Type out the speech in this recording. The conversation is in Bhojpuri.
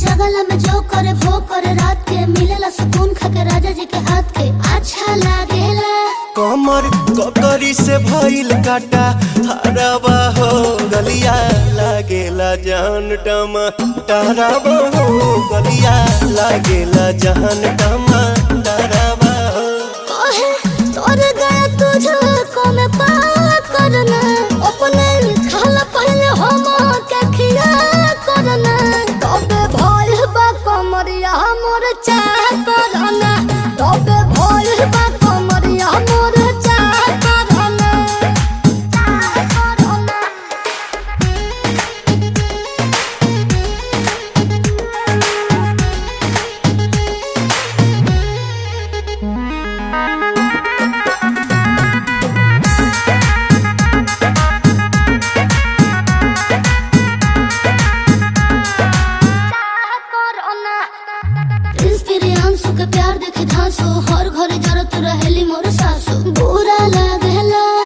जगला में जो करे वो करे रात के मिलेला सुकून खाके राजा जी के हाथ के अच्छा लागेला। कमर ककरी से भइल काटा हराबा हो गलिया लागेला जान टमा डराबा हो गलिया लागेला जान टमा डराबा हो। कहे तोर गया तुझको मैं पार करना अपने खाला पहले हम के खिया करना तबे भइल बा कमरिया मोर चाह करना तबे भइल बा कमरिया मोर चाह करना चाह करना। प्रिंस प्रियांशु के प्यार देखे धांसो हर घरे जरत रहेली मोर सासु